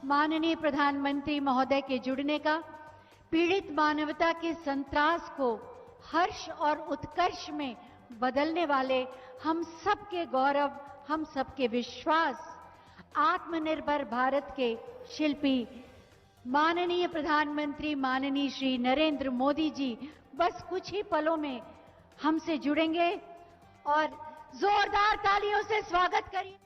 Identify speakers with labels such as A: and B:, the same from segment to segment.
A: माननीय प्रधानमंत्री महोदय के जुड़ने का पीड़ित मानवता के संत्रास को हर्ष और उत्कर्ष में बदलने वाले हम सबके गौरव, हम सबके विश्वास, आत्मनिर्भर भारत के शिल्पी माननीय प्रधानमंत्री माननीय श्री नरेंद्र मोदी जी बस कुछ ही पलों में हमसे जुड़ेंगे और जोरदार तालियों से स्वागत करिए।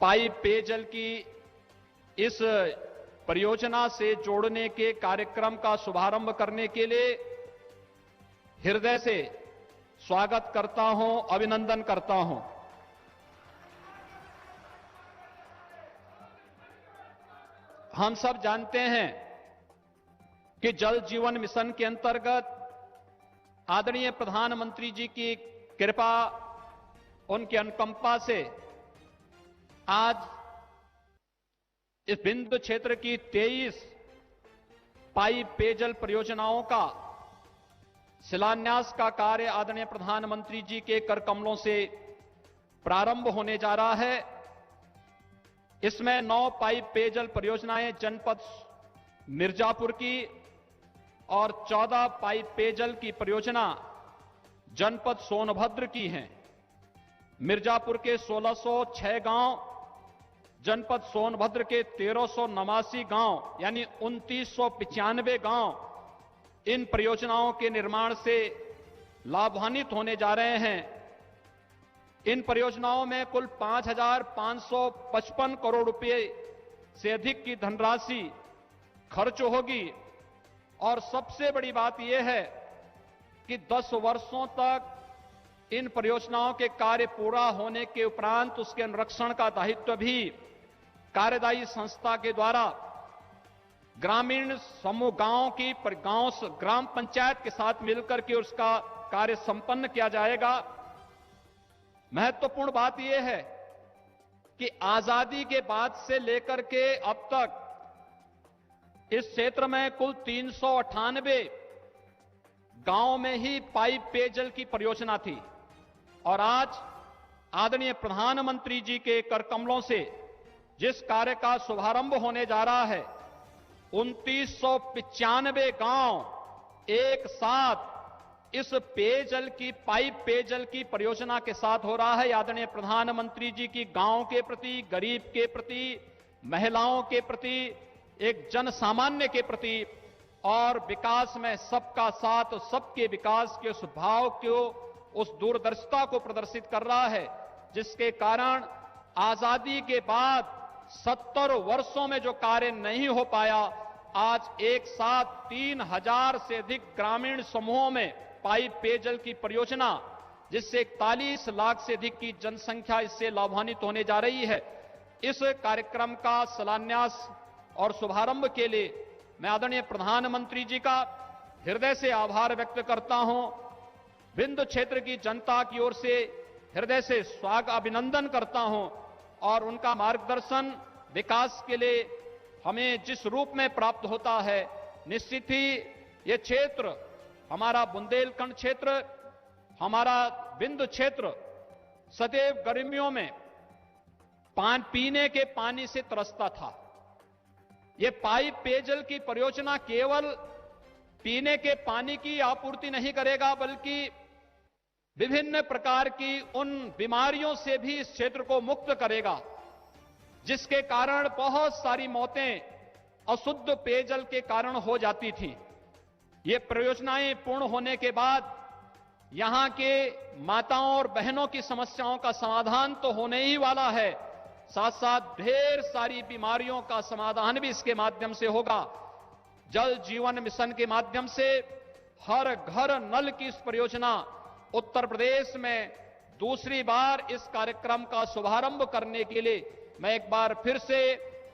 B: पाइप पेयजल की इस परियोजना से जोड़ने के कार्यक्रम का शुभारंभ करने के लिए हृदय से स्वागत करता हूं, अभिनंदन करता हूं। हम सब जानते हैं कि जल जीवन मिशन के अंतर्गत आदरणीय प्रधानमंत्री जी की कृपा, उनकी अनुकंपा से आज इस बिंदु क्षेत्र की 23 पाइप पेयजल परियोजनाओं का शिलान्यास का कार्य आदरणीय प्रधानमंत्री जी के कर कमलों से प्रारंभ होने जा रहा है। इसमें 9 पाइप पेयजल परियोजनाएं जनपद मिर्जापुर की और 14 पाइप पेयजल की परियोजना जनपद सोनभद्र की हैं। मिर्जापुर के 1606 गांव, जनपद सोनभद्र के 1389 गांव यानी 2995 गांव इन परियोजनाओं के निर्माण से लाभान्वित होने जा रहे हैं। इन परियोजनाओं में कुल 5,555 करोड़ रुपए से अधिक की धनराशि खर्च होगी और सबसे बड़ी बात यह है कि 10 वर्षों तक इन परियोजनाओं के कार्य पूरा होने के उपरांत उसके अनुरक्षण का दायित्व भी कार्यदायी संस्था के द्वारा ग्रामीण समूह गांव की ग्राम पंचायत के साथ मिलकर के उसका कार्य संपन्न किया जाएगा। महत्वपूर्ण बात यह है कि आजादी के बाद से लेकर के अब तक इस क्षेत्र में कुल 398 गांव में ही पाइप पेयजल की परियोजना थी और आज आदरणीय प्रधानमंत्री जी के कर कमलों से जिस कार्य का शुभारंभ होने जा रहा है, 2995 गांव एक साथ इस पेयजल की पाइप पेयजल की परियोजना के साथ हो रहा है। आदरणीय प्रधानमंत्री जी की गांव के प्रति, गरीब के प्रति, महिलाओं के प्रति, एक जन सामान्य के प्रति और विकास में सबका साथ, सबके विकास के उस भाव को, उस दूरदर्शिता को प्रदर्शित कर रहा है, जिसके कारण आजादी के बाद 70 वर्षों में जो कार्य नहीं हो पाया, आज एक साथ 3000 से अधिक ग्रामीण समूहों में पाइप पेयजल की परियोजना जिससे 41 लाख से अधिक की जनसंख्या इससे लाभान्वित होने जा रही है। इस कार्यक्रम का शिलान्यास और शुभारंभ के लिए मैं आदरणीय प्रधानमंत्री जी का हृदय से आभार व्यक्त करता हूं। विंध्य क्षेत्र की जनता की ओर से हृदय से अभिनंदन करता हूं और उनका मार्गदर्शन विकास के लिए हमें जिस रूप में प्राप्त होता है, निश्चित ही ये क्षेत्र, हमारा बुंदेलखंड क्षेत्र, हमारा विंध्य क्षेत्र सदैव गर्मियों में पीने के पानी से तरसता था। ये पाइप पेयजल की परियोजना केवल पीने के पानी की आपूर्ति नहीं करेगा, बल्कि विभिन्न प्रकार की उन बीमारियों से भी इस क्षेत्र को मुक्त करेगा, जिसके कारण बहुत सारी मौतें अशुद्ध पेयजल के कारण हो जाती थी। ये परियोजनाएं पूर्ण होने के बाद यहां के माताओं और बहनों की समस्याओं का समाधान तो होने ही वाला है, साथ साथ ढेर सारी बीमारियों का समाधान भी इसके माध्यम से होगा। जल जीवन मिशन के माध्यम से हर घर नल की इस परियोजना उत्तर प्रदेश में दूसरी बार इस कार्यक्रम का शुभारंभ करने के लिए मैं एक बार फिर से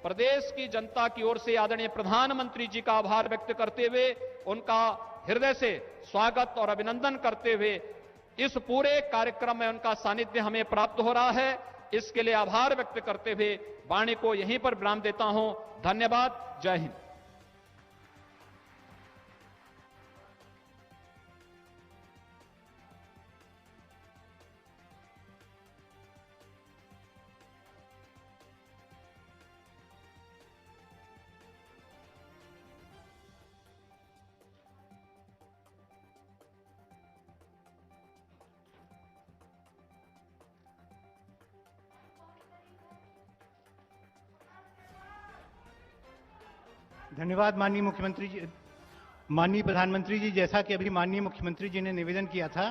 B: प्रदेश की जनता की ओर से आदरणीय प्रधानमंत्री जी का आभार व्यक्त करते हुए उनका हृदय से स्वागत और अभिनंदन करते हुए इस पूरे कार्यक्रम में उनका सानिध्य हमें प्राप्त हो रहा है, इसके लिए आभार व्यक्त करते हुए वाणी को यहीं पर विराम देता हूं। धन्यवाद। जय हिंद।
C: धन्यवाद माननीय मुख्यमंत्री जी, माननीय प्रधानमंत्री जी। जैसा कि अभी माननीय मुख्यमंत्री जी ने निवेदन किया था,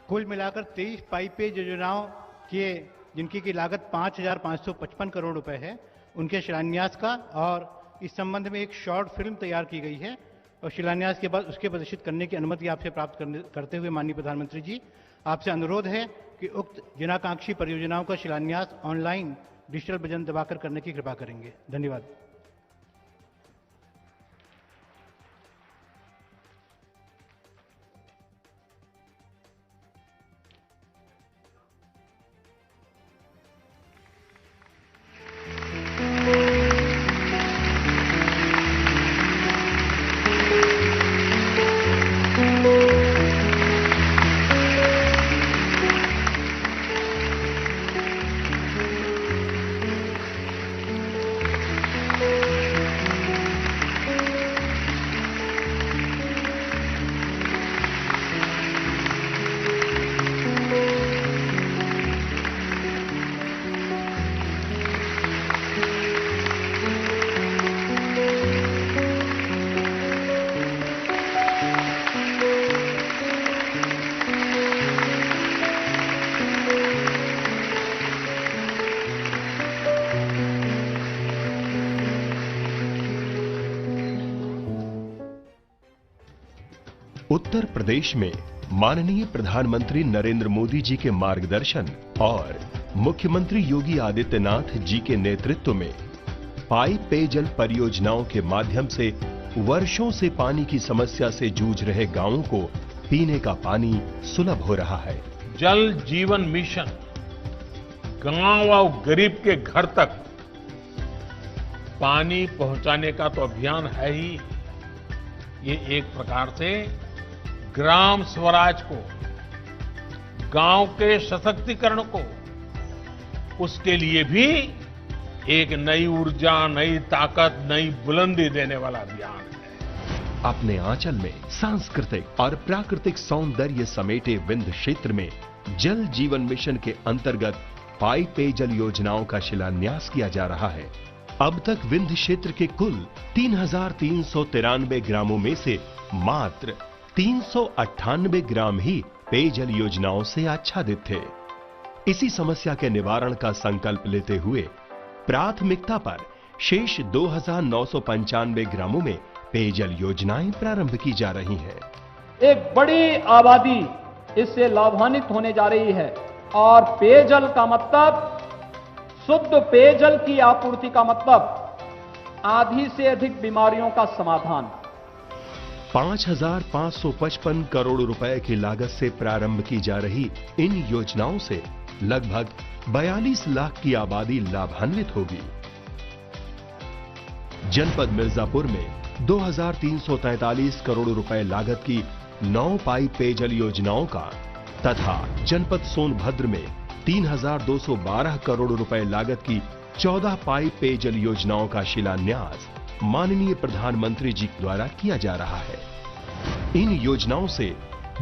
C: कुल मिलाकर 23 पाइपेज योजनाओं के जिनकी की लागत 5,555 करोड़ रुपए है, उनके शिलान्यास का और इस संबंध में एक शॉर्ट फिल्म तैयार की गई है और शिलान्यास के बाद उसके प्रदर्शित करने की अनुमति आपसे प्राप्त करते हुए माननीय प्रधानमंत्री जी, आपसे अनुरोध है कि उक्त जनाकांक्षी परियोजनाओं का शिलान्यास ऑनलाइन डिजिटल बटन दबाकर करने की कृपा करेंगे। धन्यवाद।
D: उत्तर प्रदेश में माननीय प्रधानमंत्री नरेंद्र मोदी जी के मार्गदर्शन और मुख्यमंत्री योगी आदित्यनाथ जी के नेतृत्व में पाइप पेयजल परियोजनाओं के माध्यम से वर्षों से पानी की समस्या से जूझ रहे गांवों को पीने का पानी सुलभ हो रहा है।
E: जल जीवन मिशन गांव और गरीब के घर तक पानी पहुंचाने का तो अभियान है ही, ये एक प्रकार से ग्राम स्वराज को, गांव के सशक्तिकरण को, उसके लिए भी एक नई ऊर्जा, नई ताकत, नई बुलंदी देने वाला अभियान है।
D: अपने आंचल में सांस्कृतिक और प्राकृतिक सौंदर्य समेटे विंध्य क्षेत्र में जल जीवन मिशन के अंतर्गत पाइप पेयजल योजनाओं का शिलान्यास किया जा रहा है। अब तक विंध्य क्षेत्र के कुल 3,393 ग्रामों में से मात्र 398 ग्राम ही पेयजल योजनाओं से आच्छादित थे। इसी समस्या के निवारण का संकल्प लेते हुए प्राथमिकता पर शेष 2,995 ग्रामों में पेयजल योजनाएं प्रारंभ की जा रही हैं।
B: एक बड़ी आबादी इससे लाभान्वित होने जा रही है। और पेयजल का मतलब, शुद्ध पेयजल की आपूर्ति का मतलब आधी से अधिक बीमारियों का समाधान।
D: 5,555 करोड़ रुपए की लागत से प्रारंभ की जा रही इन योजनाओं से लगभग 42 लाख की आबादी लाभान्वित होगी। जनपद मिर्जापुर में 2,343 करोड़ रुपए लागत की 9 पाइप पेयजल योजनाओं का तथा जनपद सोनभद्र में 3,212 करोड़ रुपए लागत की 14 पाइप पेयजल योजनाओं का शिलान्यास माननीय प्रधानमंत्री जी द्वारा किया जा रहा है। इन योजनाओं से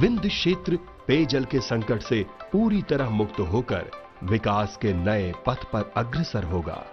D: विंध्य क्षेत्र पेयजल के संकट से पूरी तरह मुक्त होकर विकास के नए पथ पर अग्रसर होगा।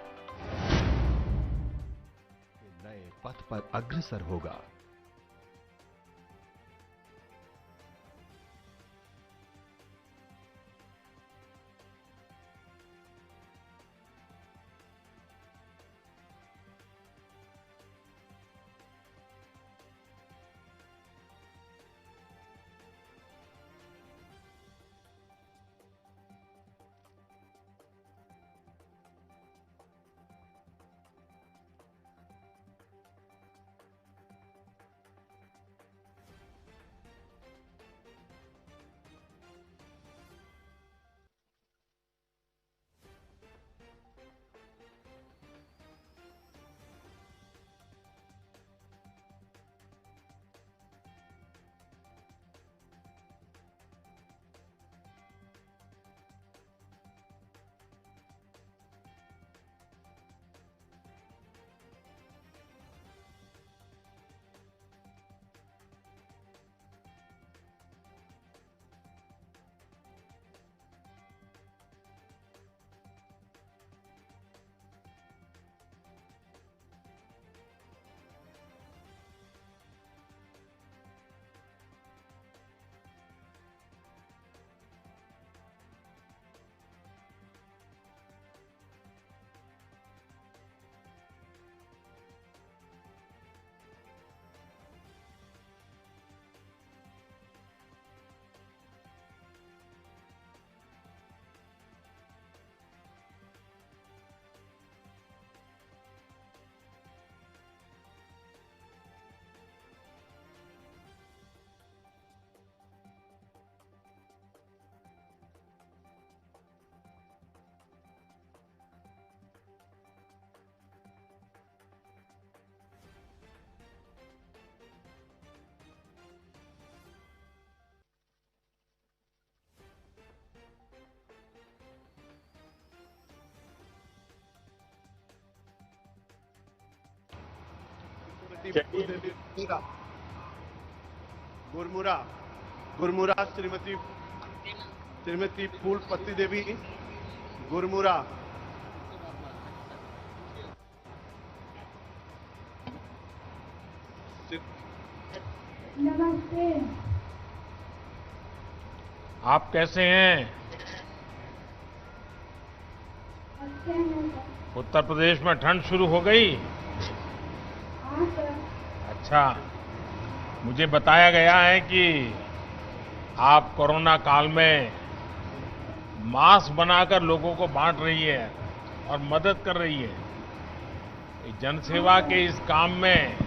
F: गुरमुरा श्रीमती फूलपति देवी गुरमुरा।
G: नमस्ते।
E: आप कैसे हैं?
G: अच्छे हैं।
E: उत्तर प्रदेश में ठंड शुरू हो गई?
G: हाँ सर।
E: अच्छा, मुझे बताया गया है कि आप कोरोना काल में मास्क बनाकर लोगों को बांट रही है और मदद कर रही है। जनसेवा के इस काम में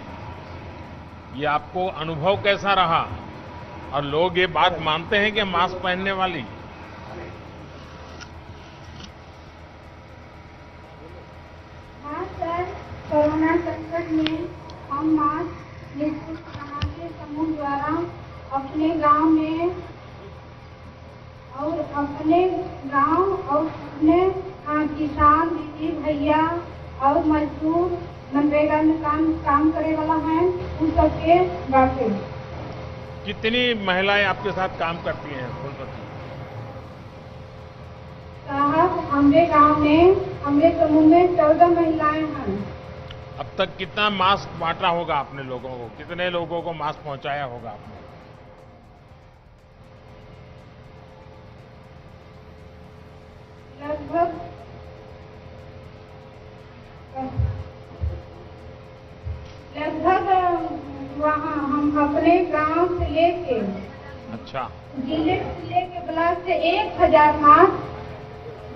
E: ये आपको अनुभव कैसा रहा? और लोग ये बात मानते हैं कि मास्क पहनने वाली?
G: हाँ सर, कोरोना संकट में हम मास्क निःशुल्क बना के समूह द्वारा अपने गांव में और अपने किसान दीदी भैया और मजदूर मनरेगा में काम करे वाला है उन सबके बांटे।
E: कितनी महिलाएं आपके साथ काम करती हैं फूलपति
G: साहब? हमारे गांव में हमारे समूह में 14 महिलाएं हैं।
E: अब तक कितना मास्क बांटा होगा आपने लोगों को? कितने लोगों को मास्क पहुंचाया होगा आपने?
G: लगभग वहाँ हम अपने गांव से लेके
E: अच्छा,
G: जिले के ब्लॉक से 1000 मास्क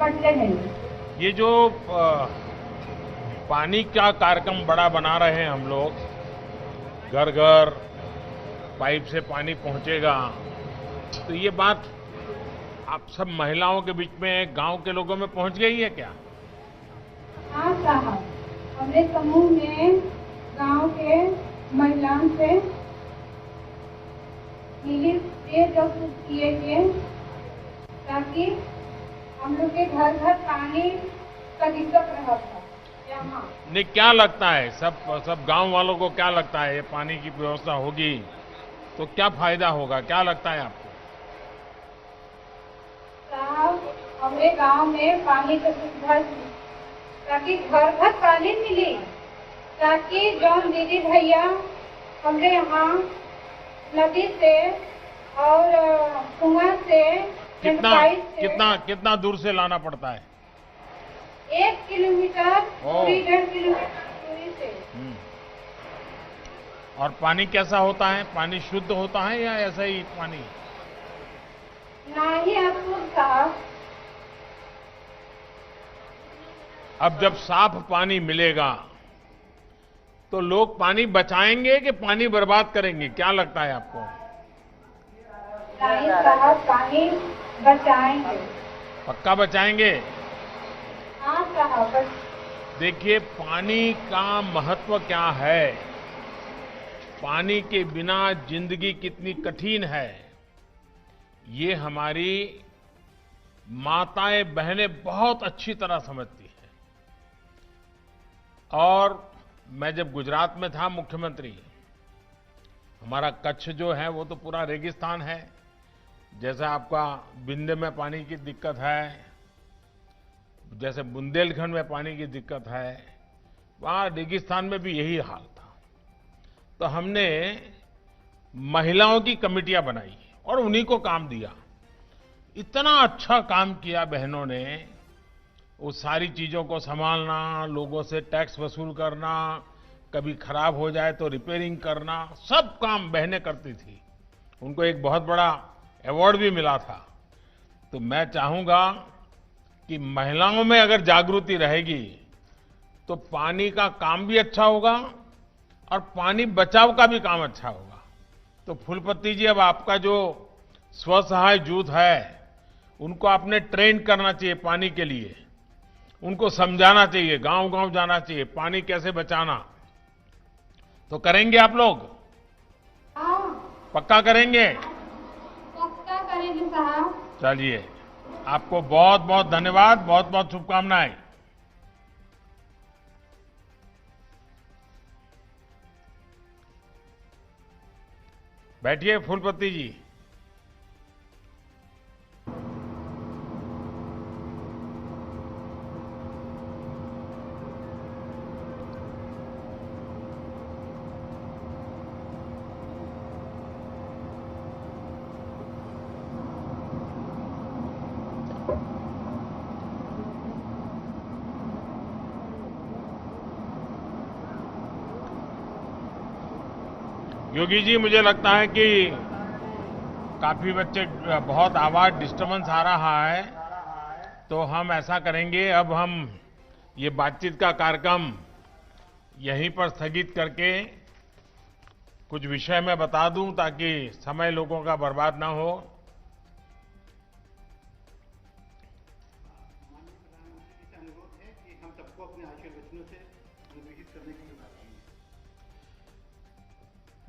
G: बटले हैं।
E: ये जो पानी का कार्यक्रम बड़ा बना रहे हैं हम लोग, घर घर पाइप से पानी पहुंचेगा, तो ये बात आप सब महिलाओं के बीच में, गांव के लोगों में पहुंच गई है क्या?
G: हाँ साहब, हमने समूह में गांव के महिलाओं से मिली किए गए ताकि हम लोग के घर घर पानी का दिक्कत रहा था यहाँ।
E: नहीं, क्या लगता है सब गांव वालों को क्या लगता है, ये पानी की व्यवस्था होगी तो क्या फायदा होगा, क्या लगता है आपको?
G: साहब, हमारे गांव में पानी की सुविधा थी ताकि घर घर पानी मिले, ताकि जो दीदी भैया हमारे यहाँ नदी से और कुआं से
E: कितना दूर से लाना पड़ता है?
G: 1 किलोमीटर दूरी, 1.5 किलोमीटर दूरी से।
E: और पानी कैसा होता है? पानी शुद्ध होता है या ऐसा ही पानी?
G: नहीं आपको साफ।
E: अब जब साफ पानी मिलेगा तो लोग पानी बचाएंगे कि पानी बर्बाद करेंगे, क्या लगता है आपको?
G: नहीं साहब, पानी बचाएंगे।
E: पक्का बचाएंगे?
G: हाँ साहब।
E: देखिए, पानी का महत्व क्या है, पानी के बिना जिंदगी कितनी कठिन है, ये हमारी माताएं बहनें बहुत अच्छी तरह समझती हैं। और मैं जब गुजरात में था मुख्यमंत्री, हमारा कच्छ जो है वो तो पूरा रेगिस्तान है, जैसे आपका विंध्य में पानी की दिक्कत है, जैसे बुंदेलखंड में पानी की दिक्कत है, वहां रेगिस्तान में भी यही हाल था। तो हमने महिलाओं की कमेटियां बनाई और उन्हीं को काम दिया। इतना अच्छा काम किया बहनों ने, वो सारी चीजों को संभालना, लोगों से टैक्स वसूल करना, कभी खराब हो जाए तो रिपेयरिंग करना, सब काम बहनें करती थी। उनको एक बहुत बड़ा अवार्ड भी मिला था। तो मैं चाहूंगा कि महिलाओं में अगर जागृति रहेगी तो पानी का काम भी अच्छा होगा और पानी बचाव का भी काम अच्छा होगा। तो फूलपति जी, अब आपका जो स्वसहाय जूथ है उनको आपने ट्रेन करना चाहिए पानी के लिए, उनको समझाना चाहिए, गांव-गांव जाना चाहिए, पानी कैसे बचाना। तो करेंगे आप लोग?
G: हाँ,
E: पक्का करेंगे?
G: पक्का करेंगे साहब।
E: चलिए, आपको बहुत बहुत धन्यवाद, बहुत बहुत शुभकामनाएं। बैठिए फूलपति जी। योगी जी, मुझे लगता है कि काफी बच्चे, बहुत आवाज डिस्टर्बेंस आ रहा है, तो हम ऐसा करेंगे, अब हम ये बातचीत का कार्यक्रम यहीं पर स्थगित करके कुछ विषय मैं बता दूं ताकि समय लोगों का बर्बाद ना हो।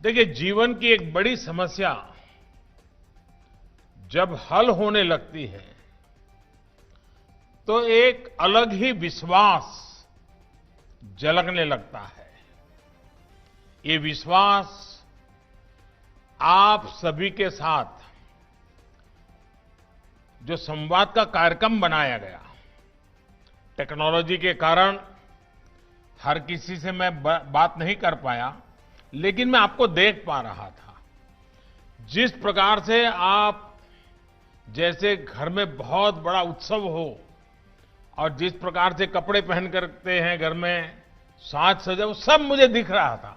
E: देखिए, जीवन की एक बड़ी समस्या जब हल होने लगती है तो एक अलग ही विश्वास झलकने लगता है। ये विश्वास आप सभी के साथ जो संवाद का कार्यक्रम बनाया गया, टेक्नोलॉजी के कारण हर किसी से मैं बात नहीं कर पाया, लेकिन मैं आपको देख पा रहा था। जिस प्रकार से आप, जैसे घर में बहुत बड़ा उत्सव हो और जिस प्रकार से कपड़े पहन करते हैं घर में, साज सजा, वो सब मुझे दिख रहा था।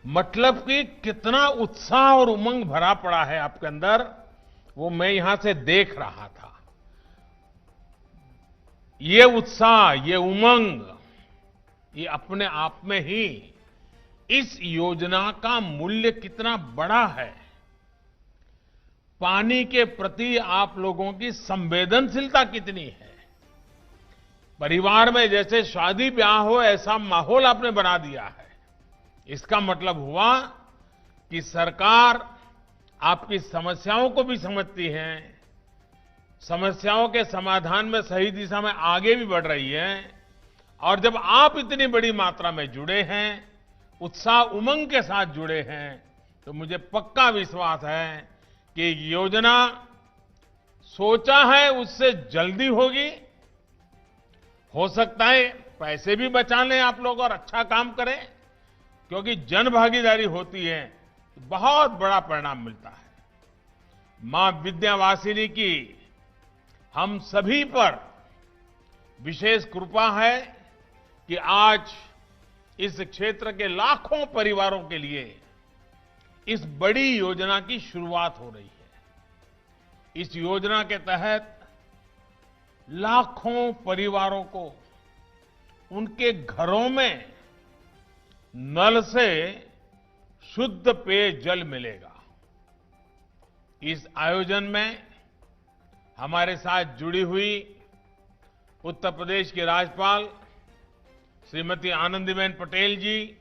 E: मतलब कि कितना उत्साह और उमंग भरा पड़ा है आपके अंदर, वो मैं यहां से देख रहा था। ये उत्साह, ये उमंग, ये अपने आप में ही इस योजना का मूल्य कितना बड़ा है। पानी के प्रति आप लोगों की संवेदनशीलता कितनी है। परिवार में जैसे शादी ब्याह हो ऐसा माहौल आपने बना दिया है। इसका मतलब हुआ कि सरकार आपकी समस्याओं को भी समझती है, समस्याओं के समाधान में सही दिशा में आगे भी बढ़ रही है। और जब आप इतनी बड़ी मात्रा में जुड़े हैं, उत्साह उमंग के साथ जुड़े हैं, तो मुझे पक्का विश्वास है कि योजना सोचा है उससे जल्दी होगी। हो सकता है पैसे भी बचा लें आप लोग और अच्छा काम करें, क्योंकि जन भागीदारी होती है तो बहुत बड़ा परिणाम मिलता है। मां विंध्यवासिनी की हम सभी पर विशेष कृपा है कि आज इस क्षेत्र के लाखों परिवारों के लिए इस बड़ी योजना की शुरुआत हो रही है। इस योजना के तहत लाखों परिवारों को उनके घरों में नल से शुद्ध पेयजल मिलेगा। इस आयोजन में हमारे साथ जुड़ी हुई उत्तर प्रदेश की राज्यपाल श्रीमती आनंदीबेन पटेल जी,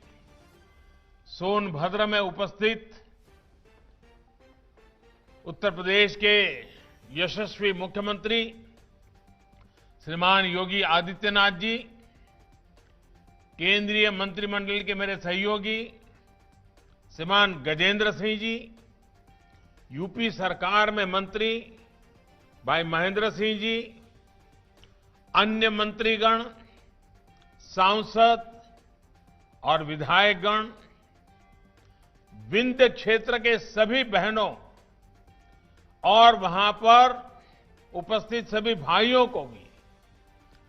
E: सोनभद्र में उपस्थित उत्तर प्रदेश के यशस्वी मुख्यमंत्री श्रीमान योगी आदित्यनाथ जी, केंद्रीय मंत्रिमंडल के मेरे सहयोगी श्रीमान गजेंद्र सिंह जी, यूपी सरकार में मंत्री भाई महेंद्र सिंह जी, अन्य मंत्रीगण, सांसद और विधायकगण, विंध्य क्षेत्र के सभी बहनों और वहां पर उपस्थित सभी भाइयों को भी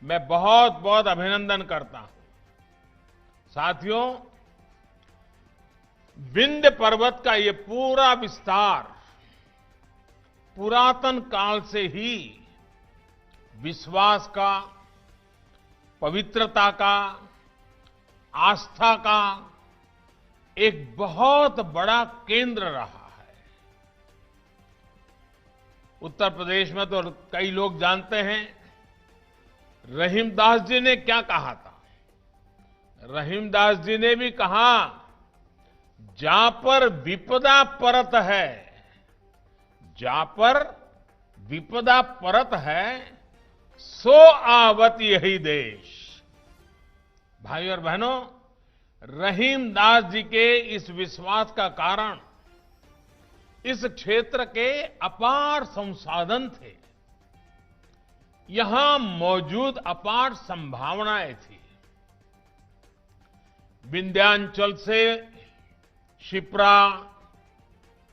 E: मैं बहुत बहुत अभिनंदन करता हूं। साथियों, विंध्य पर्वत का ये पूरा विस्तार पुरातन काल से ही विश्वास का, पवित्रता का, आस्था का एक बहुत बड़ा केंद्र रहा है। उत्तर प्रदेश में तो कई लोग जानते हैं रहीमदास जी ने क्या कहा था। रहीमदास जी ने भी कहा, जा पर विपदा परत है, जा पर विपदा परत है, सो आवत यही देश। भाई और बहनों, रहीमदास जी के इस विश्वास का कारण इस क्षेत्र के अपार संसाधन थे, यहां मौजूद अपार संभावनाएं थी। विंध्याचल से शिप्रा,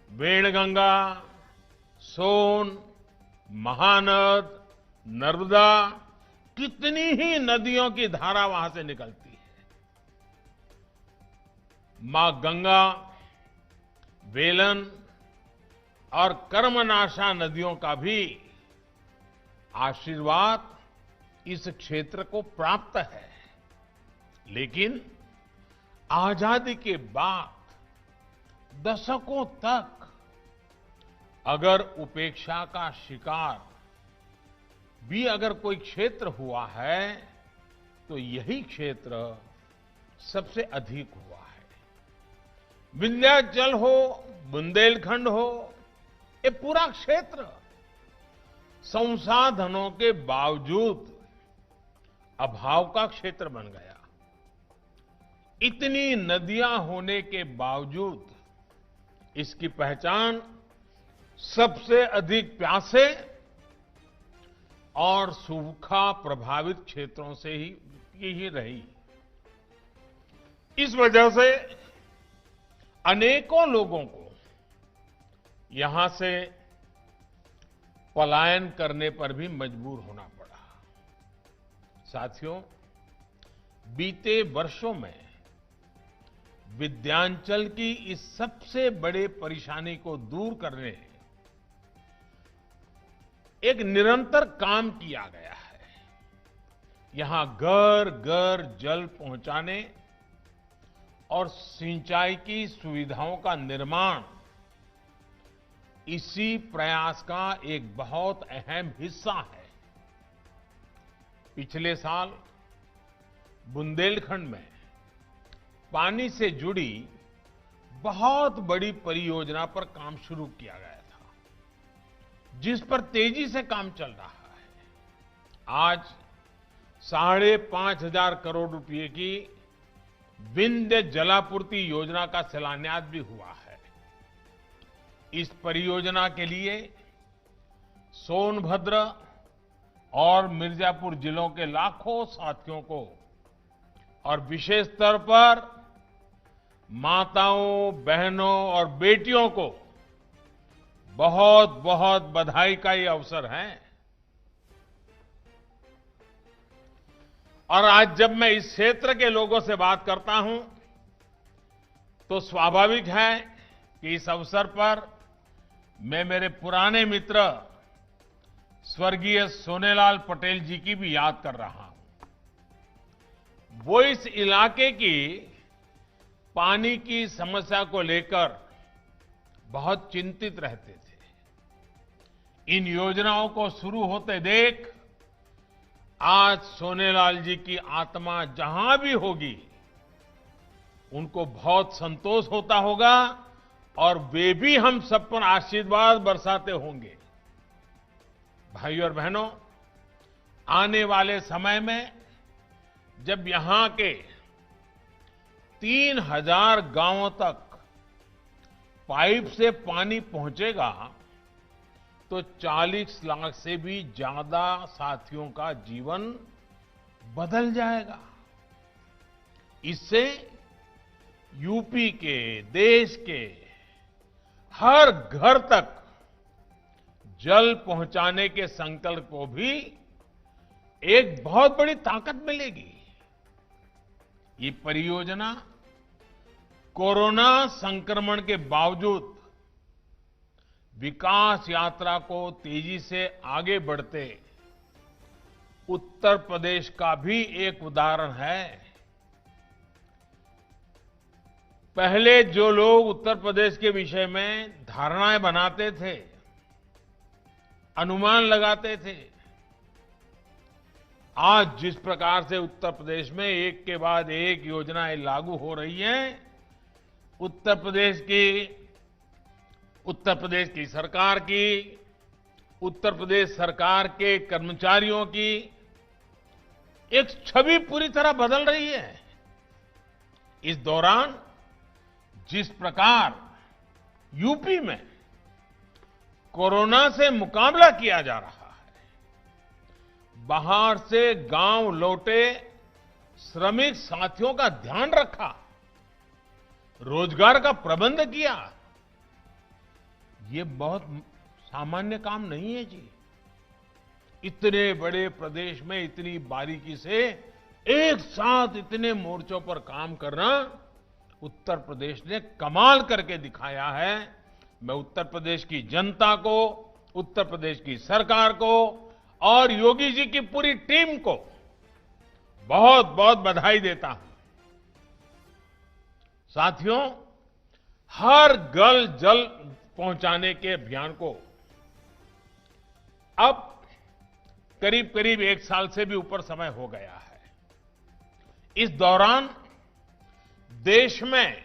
E: वेणगंगा, सोन, महानद, नर्मदा, कितनी ही नदियों की धारा वहां से निकलती है। मां गंगा, वेलन और कर्मनाशा नदियों का भी आशीर्वाद इस क्षेत्र को प्राप्त है। लेकिन आजादी के बाद दशकों तक अगर उपेक्षा का शिकार भी अगर कोई क्षेत्र हुआ है तो यही क्षेत्र सबसे अधिक हुआ है। विंध्याचल हो, बुंदेलखंड हो, ये पूरा क्षेत्र संसाधनों के बावजूद अभाव का क्षेत्र बन गया। इतनी नदियां होने के बावजूद इसकी पहचान सबसे अधिक प्यासे और सूखा प्रभावित क्षेत्रों से ही रही। इस वजह से अनेकों लोगों को यहां से पलायन करने पर भी मजबूर होना पड़ा। साथियों, बीते वर्षों में विंध्याचल की इस सबसे बड़े परेशानी को दूर करने एक निरंतर काम किया गया है। यहां घर घर जल पहुंचाने और सिंचाई की सुविधाओं का निर्माण इसी प्रयास का एक बहुत अहम हिस्सा है। पिछले साल बुंदेलखंड में पानी से जुड़ी बहुत बड़ी परियोजना पर काम शुरू किया गया था, जिस पर तेजी से काम चल रहा है। आज 5,500 करोड़ रुपए की विंध्य जलापूर्ति योजना का शिलान्यास भी हुआ है। इस परियोजना के लिए सोनभद्र और मिर्जापुर जिलों के लाखों साथियों को और विशेष स्तर पर माताओं, बहनों और बेटियों को बहुत बहुत बधाई का ये अवसर है। और आज जब मैं इस क्षेत्र के लोगों से बात करता हूं तो स्वाभाविक है कि इस अवसर पर मैं मेरे पुराने मित्र स्वर्गीय सोनेलाल पटेल जी की भी याद कर रहा हूं। वो इस इलाके की पानी की समस्या को लेकर बहुत चिंतित रहते थे। इन योजनाओं को शुरू होते देख आज सोनेलाल जी की आत्मा जहां भी होगी उनको बहुत संतोष होता होगा और वे भी हम सब पर आशीर्वाद बरसाते होंगे। भाइयों और बहनों, आने वाले समय में जब यहां के 3,000 गांवों तक पाइप से पानी पहुंचेगा तो 40 लाख से भी ज्यादा साथियों का जीवन बदल जाएगा। इससे यूपी के, देश के हर घर तक जल पहुंचाने के संकल्प को भी एक बहुत बड़ी ताकत मिलेगी। ये परियोजना कोरोना संक्रमण के बावजूद विकास यात्रा को तेजी से आगे बढ़ते उत्तर प्रदेश का भी एक उदाहरण है। पहले जो लोग उत्तर प्रदेश के विषय में धारणाएं बनाते थे, अनुमान लगाते थे, आज जिस प्रकार से उत्तर प्रदेश में एक के बाद एक योजनाएं लागू हो रही हैं, उत्तर प्रदेश की सरकार की, उत्तर प्रदेश सरकार के कर्मचारियों की एक छवि पूरी तरह बदल रही है। इस दौरान जिस प्रकार यूपी में कोरोना से मुकाबला किया जा रहा है, बाहर से गांव लौटे श्रमिक साथियों का ध्यान रखा, रोजगार का प्रबंध किया, ये बहुत सामान्य काम नहीं है जी। इतने बड़े प्रदेश में इतनी बारीकी से एक साथ इतने मोर्चों पर काम करना उत्तर प्रदेश ने कमाल करके दिखाया है। मैं उत्तर प्रदेश की जनता को, उत्तर प्रदेश की सरकार को और योगी जी की पूरी टीम को बहुत बहुत बधाई देता हूं। साथियों, हर घर जल पहुंचाने के अभियान को अब करीब करीब 1 साल से भी ऊपर समय हो गया है। इस दौरान देश में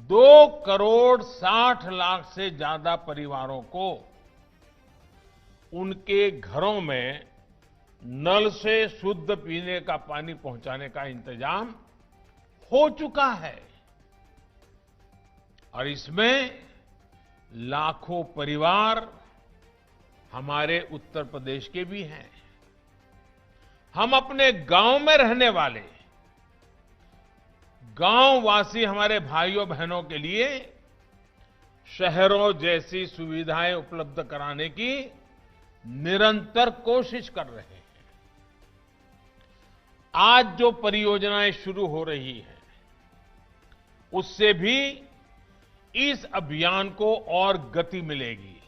E: 2 करोड़ 60 लाख से ज्यादा परिवारों को उनके घरों में नल से शुद्ध पीने का पानी पहुंचाने का इंतजाम हो चुका है और इसमें लाखों परिवार हमारे उत्तर प्रदेश के भी हैं। हम अपने गांव में रहने वाले गांववासी हमारे भाइयों बहनों के लिए शहरों जैसी सुविधाएं उपलब्ध कराने की निरंतर कोशिश कर रहे हैं। आज जो परियोजनाएं शुरू हो रही हैं, उससे भी इस अभियान को और गति मिलेगी।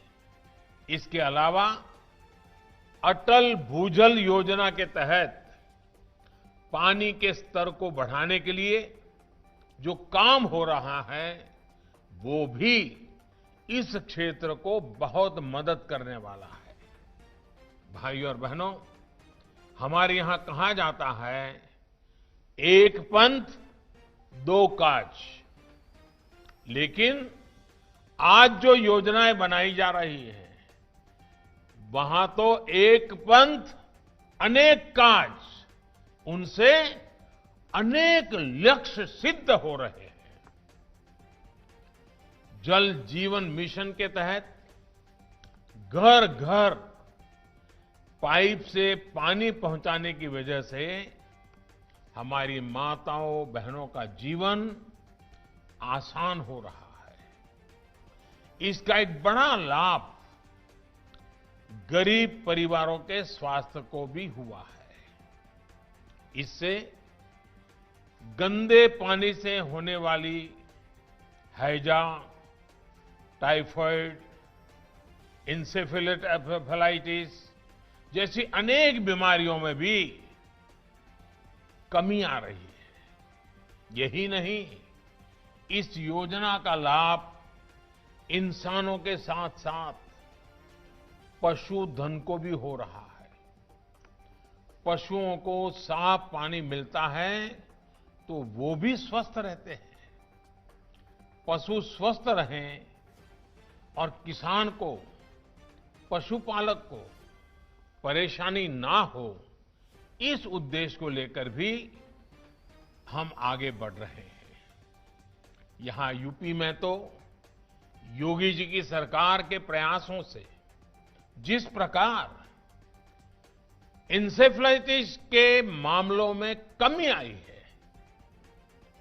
E: इसके अलावा अटल भूजल योजना के तहत पानी के स्तर को बढ़ाने के लिए जो काम हो रहा है वो भी इस क्षेत्र को बहुत मदद करने वाला है। भाइयों और बहनों, हमारे यहां कहा जाता है, एक पंथ दो काज। लेकिन आज जो योजनाएं बनाई जा रही हैं, वहां तो एक पंथ अनेक काज, उनसे अनेक लक्ष्य सिद्ध हो रहे हैं। जल जीवन मिशन के तहत घर घर पाइप से पानी पहुंचाने की वजह से हमारी माताओं बहनों का जीवन आसान हो रहा है। इसका एक बड़ा लाभ गरीब परिवारों के स्वास्थ्य को भी हुआ है। इससे गंदे पानी से होने वाली हैजा, टाइफाइड, इंसेफेलाइटिस जैसी अनेक बीमारियों में भी कमी आ रही है। यही नहीं, इस योजना का लाभ इंसानों के साथ साथ पशुधन को भी हो रहा है। पशुओं को साफ पानी मिलता है तो वो भी स्वस्थ रहते हैं। पशु स्वस्थ रहें और किसान को, पशुपालक को परेशानी ना हो, इस उद्देश्य को लेकर भी हम आगे बढ़ रहे हैं। यहां यूपी में तो योगी जी की सरकार के प्रयासों से जिस प्रकार इंसेफ्लाइटिस के मामलों में कमी आई है,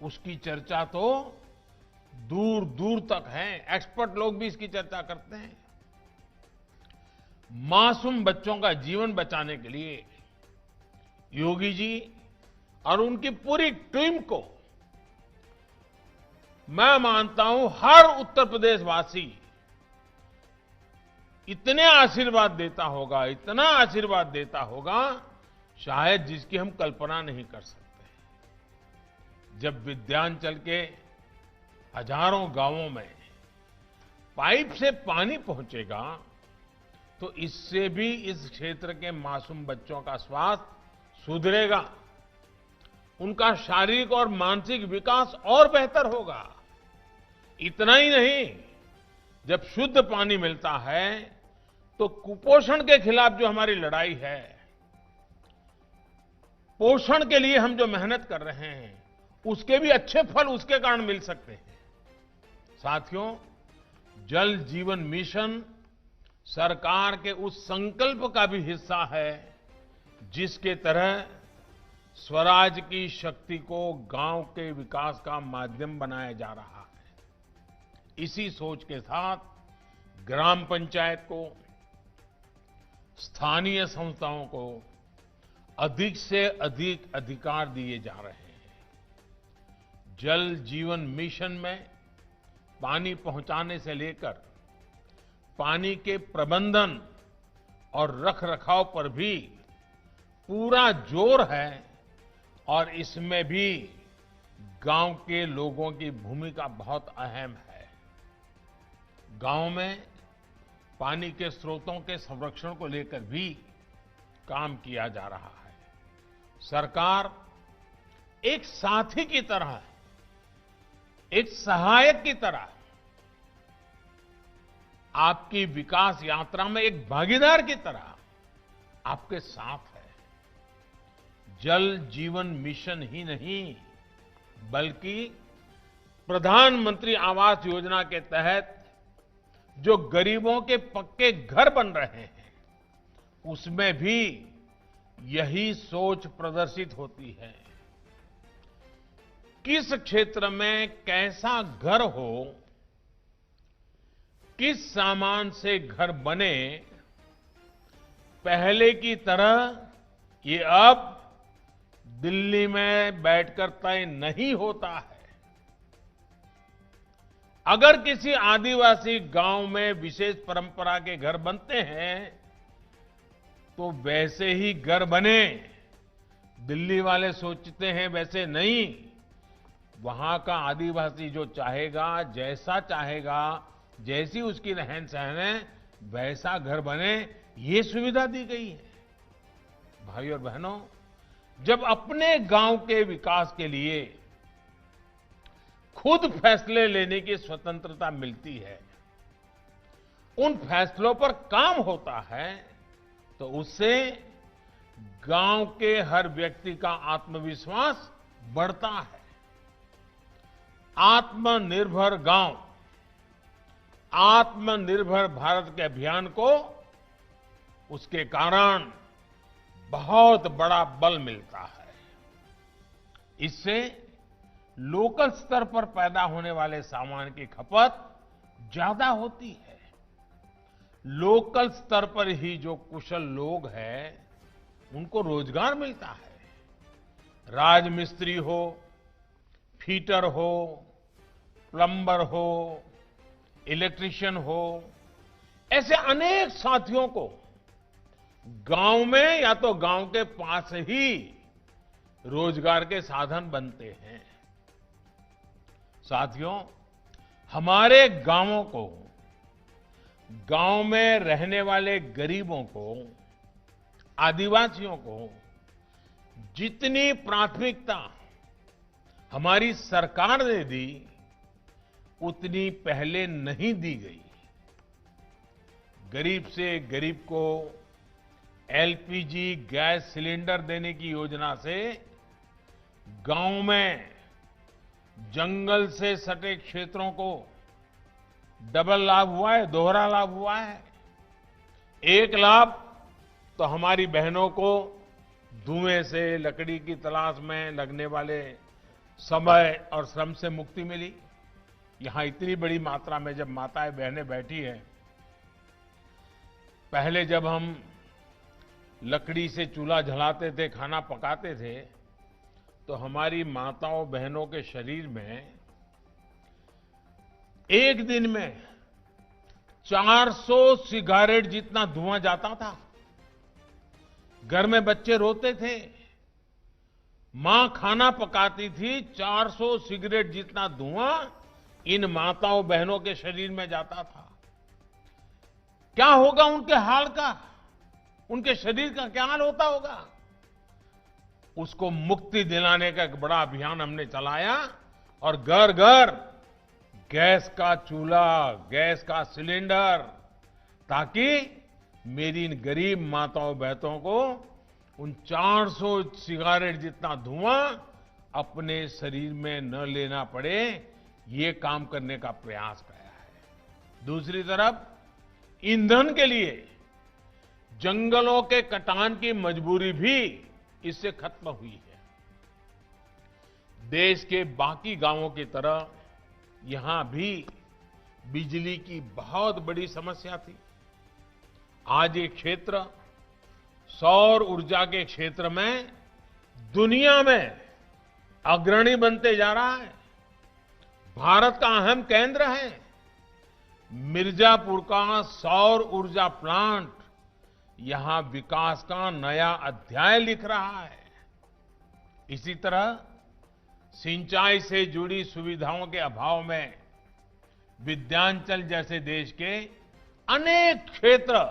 E: उसकी चर्चा तो दूर दूर तक है। एक्सपर्ट लोग भी इसकी चर्चा करते हैं। मासूम बच्चों का जीवन बचाने के लिए योगी जी और उनकी पूरी टीम को मैं मानता हूं हर उत्तर प्रदेश वासी इतने आशीर्वाद देता होगा, इतना आशीर्वाद देता होगा, शायद जिसकी हम कल्पना नहीं कर सकते। जब विद्यांचल के हजारों गांवों में पाइप से पानी पहुंचेगा तो इससे भी इस क्षेत्र के मासूम बच्चों का स्वास्थ्य सुधरेगा, उनका शारीरिक और मानसिक विकास और बेहतर होगा। इतना ही नहीं, जब शुद्ध पानी मिलता है तो कुपोषण के खिलाफ जो हमारी लड़ाई है, पोषण के लिए हम जो मेहनत कर रहे हैं, उसके भी अच्छे फल उसके कारण मिल सकते हैं। साथियों, जल जीवन मिशन सरकार के उस संकल्प का भी हिस्सा है जिसके तरह स्वराज की शक्ति को गांव के विकास का माध्यम बनाया जा रहा है। इसी सोच के साथ ग्राम पंचायत को, स्थानीय संस्थाओं को अधिक से अधिक अधिकार दिए जा रहे हैं। जल जीवन मिशन में पानी पहुंचाने से लेकर पानी के प्रबंधन और रखरखाव पर भी पूरा जोर है और इसमें भी गांव के लोगों की भूमिका बहुत अहम है। गांव में पानी के स्रोतों के संरक्षण को लेकर भी काम किया जा रहा है। सरकार एक साथी की तरह, एक सहायक की तरह आपकी विकास यात्रा में एक भागीदार की तरह आपके साथ है। जल जीवन मिशन ही नहीं, बल्कि प्रधानमंत्री आवास योजना के तहत जो गरीबों के पक्के घर बन रहे हैं, उसमें भी यही सोच प्रदर्शित होती है। किस क्षेत्र में कैसा घर हो, किस सामान से घर बने, पहले की तरह ये अब दिल्ली में बैठकर तय नहीं होता है। अगर किसी आदिवासी गांव में विशेष परंपरा के घर बनते हैं तो वैसे ही घर बने। दिल्ली वाले सोचते हैं वैसे नहीं। वहां का आदिवासी जो चाहेगा, जैसा चाहेगा, जैसी उसकी रहन सहन है, वैसा घर बने, ये सुविधा दी गई है। भाई और बहनों, जब अपने गांव के विकास के लिए खुद फैसले लेने की स्वतंत्रता मिलती है, उन फैसलों पर काम होता है, तो उससे गांव के हर व्यक्ति का आत्मविश्वास बढ़ता है। आत्मनिर्भर गांव, आत्मनिर्भर भारत के अभियान को उसके कारण बहुत बड़ा बल मिलता है। इससे लोकल स्तर पर पैदा होने वाले सामान की खपत ज्यादा होती है। लोकल स्तर पर ही जो कुशल लोग हैं, उनको रोजगार मिलता है। राजमिस्त्री हो, फीटर हो, प्लम्बर हो, इलेक्ट्रिशियन हो, ऐसे अनेक साथियों को गांव में या तो गांव के पास ही रोजगार के साधन बनते हैं। साथियों, हमारे गांवों को, गांव में रहने वाले गरीबों को, आदिवासियों को जितनी प्राथमिकता हमारी सरकार ने दी, उतनी पहले नहीं दी गई। गरीब से गरीब को एलपीजी गैस सिलेंडर देने की योजना से गांव में जंगल से सटे क्षेत्रों को डबल लाभ हुआ है, दोहरा लाभ हुआ है। एक लाभ तो हमारी बहनों को धुएं से, लकड़ी की तलाश में लगने वाले समय और श्रम से मुक्ति मिली। यहां इतनी बड़ी मात्रा में जब माताएं बहनें बैठी हैं, पहले जब हम लकड़ी से चूल्हा जलाते थे, खाना पकाते थे, तो हमारी माताओं बहनों के शरीर में एक दिन में 400 सिगारेट जितना धुआं जाता था। घर में बच्चे रोते थे, मां खाना पकाती थी, 400 सिगरेट जितना धुआं इन माताओं बहनों के शरीर में जाता था। क्या होगा उनके हाल का, उनके शरीर का क्या हाल होता होगा? उसको मुक्ति दिलाने का एक बड़ा अभियान हमने चलाया और घर घर गैस का चूल्हा, गैस का सिलेंडर, ताकि मेरी इन गरीब माताओं बहनों को उन 400 सिगारेट जितना धुआं अपने शरीर में न लेना पड़े, ये काम करने का प्रयास किया है। दूसरी तरफ ईंधन के लिए जंगलों के कटान की मजबूरी भी इससे खत्म हुई है। देश के बाकी गांवों की तरह यहां भी बिजली की बहुत बड़ी समस्या थी। आज ये क्षेत्र सौर ऊर्जा के क्षेत्र में दुनिया में अग्रणी बनते जा रहा है। भारत का अहम केंद्र है। मिर्जापुर का सौर ऊर्जा प्लांट यहां विकास का नया अध्याय लिख रहा है। इसी तरह सिंचाई से जुड़ी सुविधाओं के अभाव में विंध्याचल जैसे देश के अनेक क्षेत्र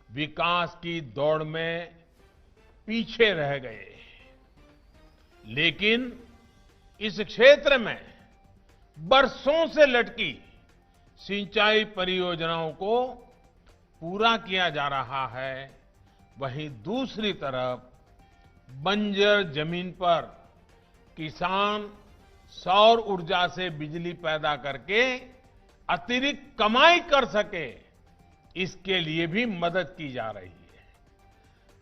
E: विकास की दौड़ में पीछे रह गए। लेकिन इस क्षेत्र में बरसों से लटकी सिंचाई परियोजनाओं को पूरा किया जा रहा है। वहीं दूसरी तरफ बंजर जमीन पर किसान सौर ऊर्जा से बिजली पैदा करके अतिरिक्त कमाई कर सके, इसके लिए भी मदद की जा रही है।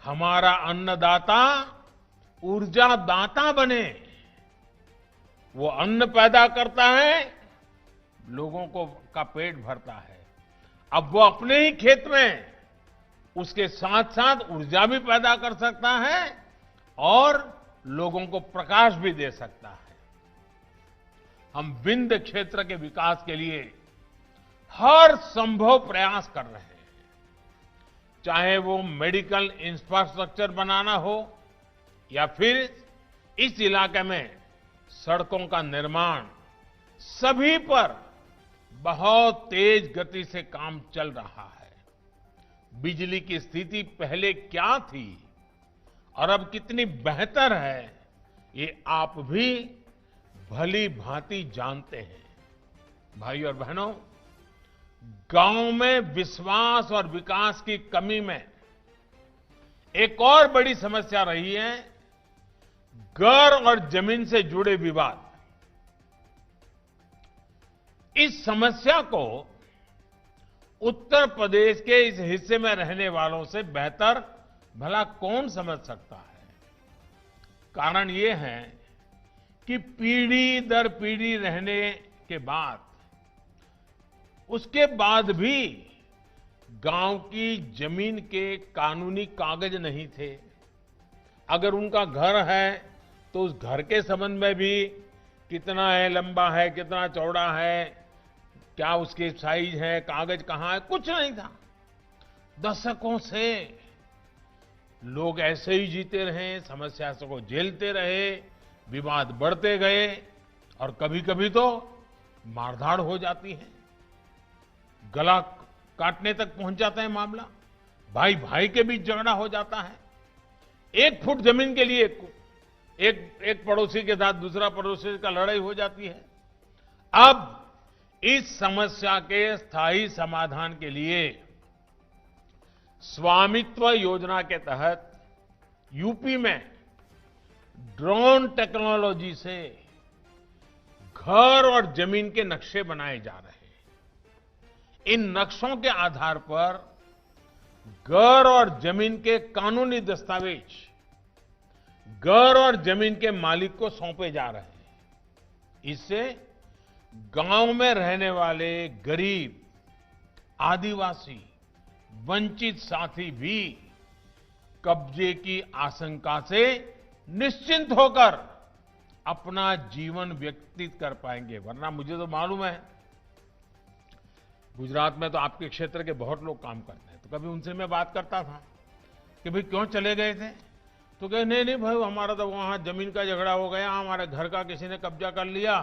E: हमारा अन्नदाता ऊर्जा दाता बने। वो अन्न पैदा करता है, लोगों को का पेट भरता है। अब वो अपने ही खेत में उसके साथ साथ ऊर्जा भी पैदा कर सकता है और लोगों को प्रकाश भी दे सकता है। हम विंध्य क्षेत्र के विकास के लिए हर संभव प्रयास कर रहे हैं। चाहे वो मेडिकल इंफ्रास्ट्रक्चर बनाना हो या फिर इस इलाके में सड़कों का निर्माण, सभी पर बहुत तेज गति से काम चल रहा है। बिजली की स्थिति पहले क्या थी और अब कितनी बेहतर है, ये आप भी भली भांति जानते हैं। भाइयों और बहनों, गांव में विश्वास और विकास की कमी में एक और बड़ी समस्या रही है, घर और जमीन से जुड़े विवाद। इस समस्या को उत्तर प्रदेश के इस हिस्से में रहने वालों से बेहतर भला कौन समझ सकता है। कारण ये है कि पीढ़ी दर पीढ़ी रहने के बाद, उसके बाद भी गांव की जमीन के कानूनी कागज नहीं थे। अगर उनका घर है तो उस घर के संबंध में भी कितना है, लंबा है, कितना चौड़ा है, क्या उसकी साइज है, कागज कहां है, कुछ नहीं था। दशकों से लोग ऐसे ही जीते रहे, समस्या को झेलते रहे, विवाद बढ़ते गए और कभी कभी तो मारधाड़ हो जाती है, गला काटने तक पहुंच जाता है मामला, भाई भाई के बीच झगड़ा हो जाता है। 1 फुट जमीन के लिए एक पड़ोसी के साथ दूसरा पड़ोसी का लड़ाई हो जाती है। अब इस समस्या के स्थायी समाधान के लिए स्वामित्व योजना के तहत यूपी में ड्रोन टेक्नोलॉजी से घर और जमीन के नक्शे बनाए जा रहे हैं। इन नक्शों के आधार पर घर और जमीन के कानूनी दस्तावेज घर और जमीन के मालिक को सौंपे जा रहे हैं। इससे गांव में रहने वाले गरीब, आदिवासी, वंचित साथी भी कब्जे की आशंका से निश्चिंत होकर अपना जीवन व्यतीत कर पाएंगे। वरना मुझे तो मालूम है, गुजरात में तो आपके क्षेत्र के बहुत लोग काम करते हैं, तो कभी उनसे मैं बात करता था कि भाई क्यों चले गए थे, तो कहे नहीं भाई हमारा तो वहां जमीन का झगड़ा हो गया, हमारे घर का किसी ने कब्जा कर लिया,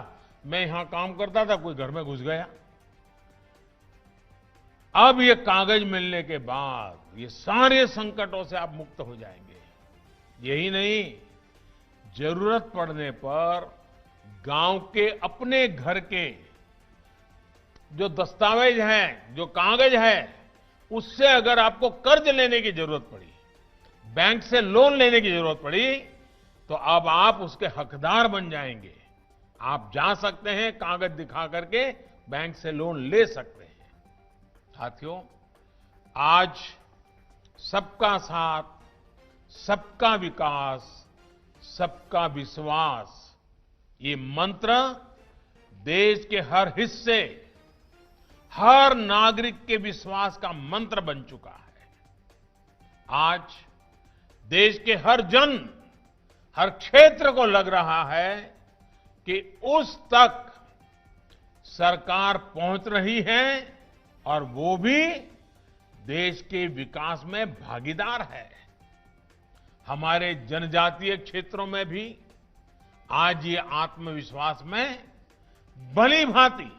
E: मैं यहां काम करता था, कोई घर में घुस गया। अब ये कागज मिलने के बाद ये सारे संकटों से आप मुक्त हो जाएंगे। यही नहीं, जरूरत पड़ने पर गांव के अपने घर के जो दस्तावेज हैं, जो कागज है, उससे अगर आपको कर्ज लेने की जरूरत पड़ी, बैंक से लोन लेने की जरूरत पड़ी, तो अब आप उसके हकदार बन जाएंगे। आप जा सकते हैं, कागज दिखा करके बैंक से लोन ले सकते हैं। साथियों, आज सबका साथ, सबका विकास, सबका विश्वास, ये मंत्र देश के हर हिस्से, हर नागरिक के विश्वास का मंत्र बन चुका है। आज देश के हर जन, हर क्षेत्र को लग रहा है कि उस तक सरकार पहुंच रही है और वो भी देश के विकास में भागीदार है। हमारे जनजातीय क्षेत्रों में भी आज ये आत्मविश्वास में भली भांति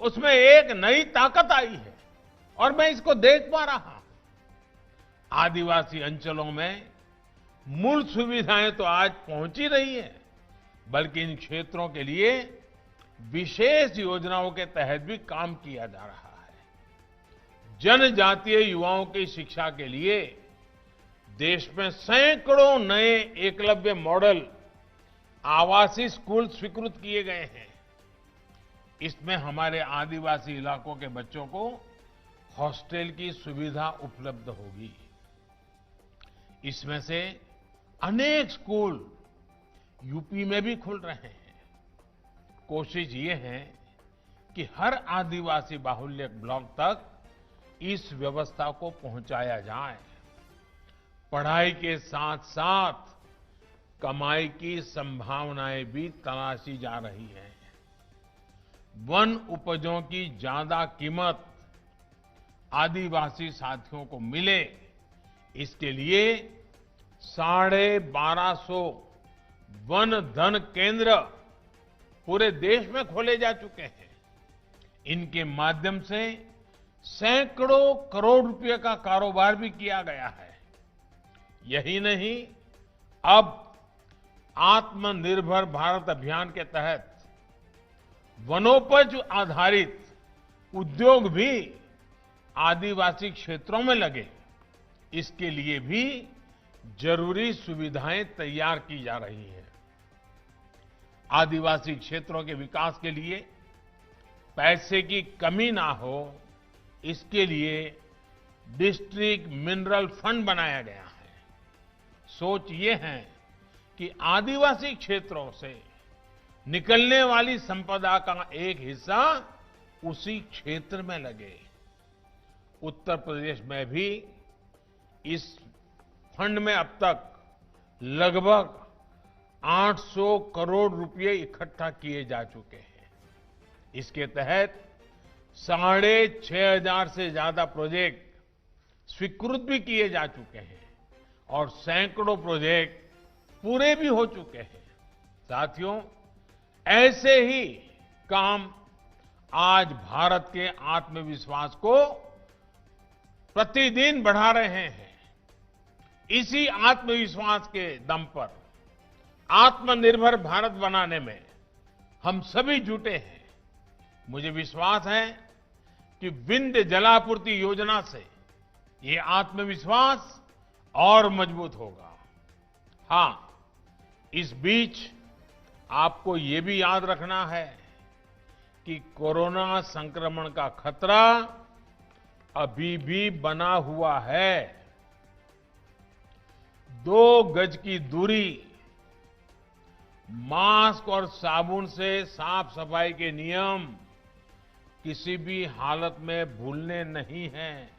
E: उसमें एक नई ताकत आई है और मैं इसको देख पा रहा हूं। आदिवासी अंचलों में मूल सुविधाएं तो आज पहुंच ही रही है, बल्कि इन क्षेत्रों के लिए विशेष योजनाओं के तहत भी काम किया जा रहा है। जनजातीय युवाओं की शिक्षा के लिए देश में सैकड़ों नए एकलव्य मॉडल आवासीय स्कूल स्वीकृत किए गए हैं। इसमें हमारे आदिवासी इलाकों के बच्चों को हॉस्टल की सुविधा उपलब्ध होगी। इसमें से अनेक स्कूल यूपी में भी खुल रहे हैं। कोशिश ये है कि हर आदिवासी बाहुल्य ब्लॉक तक इस व्यवस्था को पहुंचाया जाए। पढ़ाई के साथ साथ कमाई की संभावनाएं भी तलाशी जा रही हैं। वन उपजों की ज्यादा कीमत आदिवासी साथियों को मिले, इसके लिए 1250 वन धन केंद्र पूरे देश में खोले जा चुके हैं। इनके माध्यम से सैकड़ों करोड़ रुपए का कारोबार भी किया गया है। यही नहीं, अब आत्मनिर्भर भारत अभियान के तहत वनोपज आधारित उद्योग भी आदिवासी क्षेत्रों में लगे, इसके लिए भी जरूरी सुविधाएं तैयार की जा रही हैं। आदिवासी क्षेत्रों के विकास के लिए पैसे की कमी ना हो, इसके लिए डिस्ट्रिक्ट मिनरल फंड बनाया गया है। सोच ये है कि आदिवासी क्षेत्रों से निकलने वाली संपदा का एक हिस्सा उसी क्षेत्र में लगे। उत्तर प्रदेश में भी इस फंड में अब तक लगभग 800 करोड़ रुपए इकट्ठा किए जा चुके हैं। इसके तहत 6,500 से ज्यादा प्रोजेक्ट स्वीकृत भी किए जा चुके हैं और सैकड़ों प्रोजेक्ट पूरे भी हो चुके हैं। साथियों, ऐसे ही काम आज भारत के आत्मविश्वास को प्रतिदिन बढ़ा रहे हैं। इसी आत्मविश्वास के दम पर आत्मनिर्भर भारत बनाने में हम सभी जुटे हैं। मुझे विश्वास है कि विंध्य जलापूर्ति योजना से ये आत्मविश्वास और मजबूत होगा। हां, इस बीच आपको ये भी याद रखना है कि कोरोना संक्रमण का खतरा अभी भी बना हुआ है। 2 गज की दूरी, मास्क और साबुन से साफ सफाई के नियम किसी भी हालत में भूलने नहीं हैं।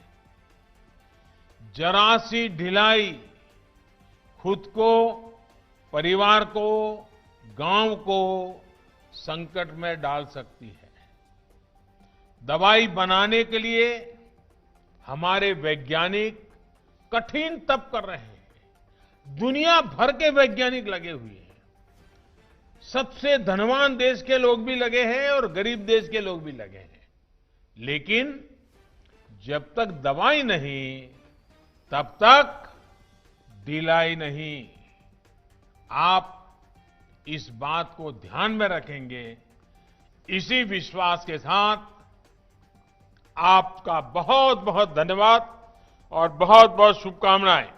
E: जरा सी ढिलाई खुद को, परिवार को, गांव को संकट में डाल सकती है। दवाई बनाने के लिए हमारे वैज्ञानिक कठिन तप कर रहे हैं। दुनिया भर के वैज्ञानिक लगे हुए हैं। सबसे धनवान देश के लोग भी लगे हैं और गरीब देश के लोग भी लगे हैं। लेकिन जब तक दवाई नहीं, तब तक ढिलाई नहीं। आप इस बात को ध्यान में रखेंगे। इसी विश्वास के साथ आपका बहुत बहुत धन्यवाद और बहुत बहुत शुभकामनाएं।